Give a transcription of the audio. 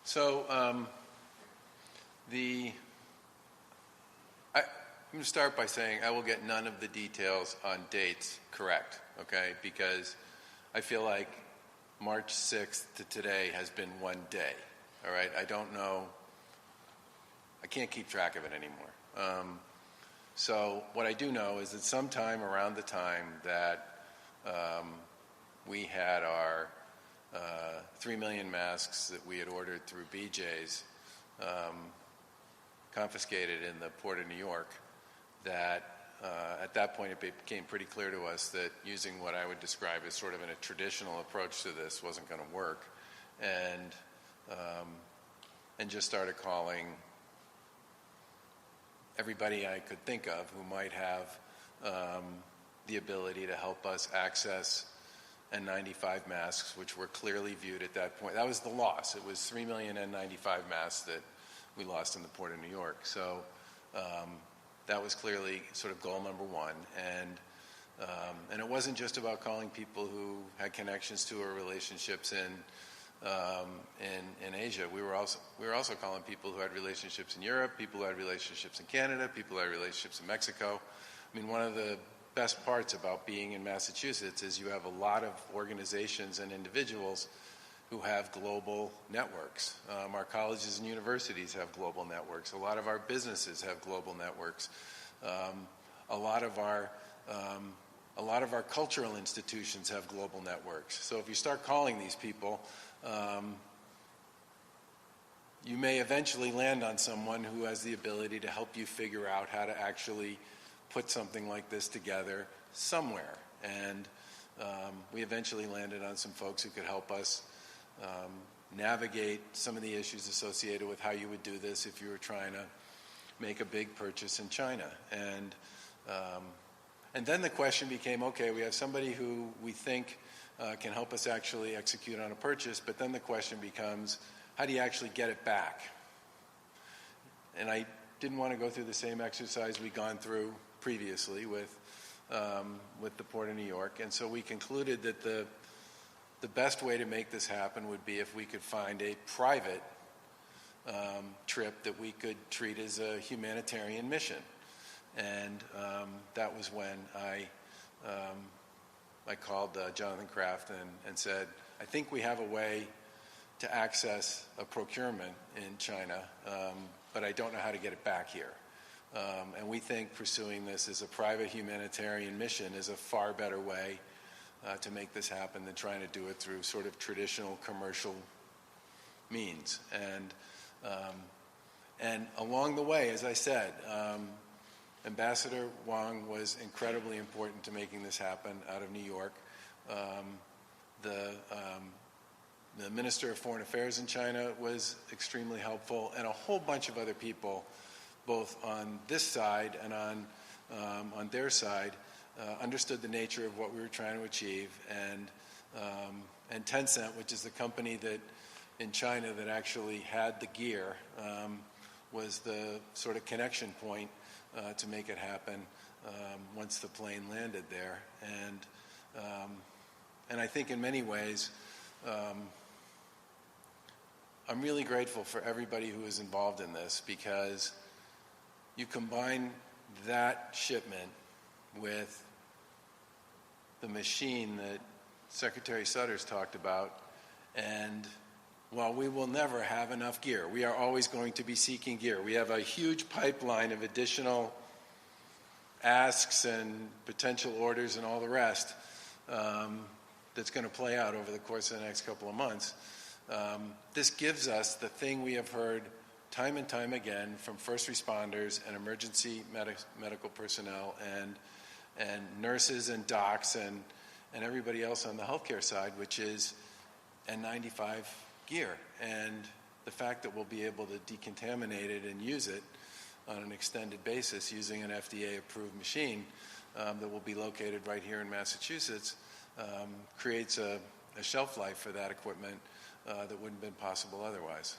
So I'm going to start by saying I will get none of the details on dates correct, okay? Because I feel like March 6th to today has been one day, all right? I don't know. I can't keep track of it anymore. So what I do know is that sometime around the time that we had our 3 million masks that we had ordered through BJ's confiscated in the Port of New York, that at that point it became pretty clear to us that using what I would describe as sort of a traditional approach to this wasn't going to work, and just started calling everybody I could think of who might have the ability to help us access N95 masks, which were clearly viewed at that point. That was the loss. It was 3 million N95 masks that we lost in the Port of New York. So that was clearly sort of goal number one. And it wasn't just about calling people who had connections to or relationships in Asia. We were also calling people who had relationships in Europe, people who had relationships in Canada, people who had relationships in Mexico. I mean, one of the best parts about being in Massachusetts is you have a lot of organizations and individuals who have global networks. Our colleges and universities have global networks. A lot of our businesses have global networks. A lot of our cultural institutions have global networks. So if you start calling these people, you may eventually land on someone who has the ability to help you figure out how to actually put something like this together somewhere. And we eventually landed on some folks who could help us navigate some of the issues associated with how you would do this if you were trying to make a big purchase in China. And then the question became, okay, we have somebody who we think can help us actually execute on a purchase, but then the question becomes, how do you actually get it back? And I didn't want to go through the same exercise we'd gone through previously with the Port of New York, and so we concluded that the best way to make this happen would be if we could find a private trip that we could treat as a humanitarian mission. And that was when I called Jonathan Kraft and said, I think we have a way to access a procurement in China, but I don't know how to get it back here. And we think pursuing this as a private humanitarian mission is a far better way to make this happen than trying to do it through sort of traditional commercial means. And along the way, as I said, Ambassador Wang was incredibly important to making this happen out of New York. The Minister of Foreign Affairs in China was extremely helpful, and a whole bunch of other people, both on this side and on their side, understood the nature of what we were trying to achieve. And Tencent, which is the company that in China that actually had the gear, was the sort of connection point to make it happen once the plane landed there. And I think in many ways, I'm really grateful for everybody who is involved in this, because you combine that shipment with the machine that Secretary Sutter's talked about, and while we will never have enough gear, we are always going to be seeking gear. We have a huge pipeline of additional asks and potential orders and all the rest that's going to play out over the course of the next couple of months. This gives us the thing we have heard time and time again from first responders and emergency medical personnel and nurses and docs and everybody else on the healthcare side, which is N95 gear. And the fact that we'll be able to decontaminate it and use it on an extended basis using an FDA-approved machine that will be located right here in Massachusetts creates a shelf life for that equipment that wouldn't have been possible otherwise.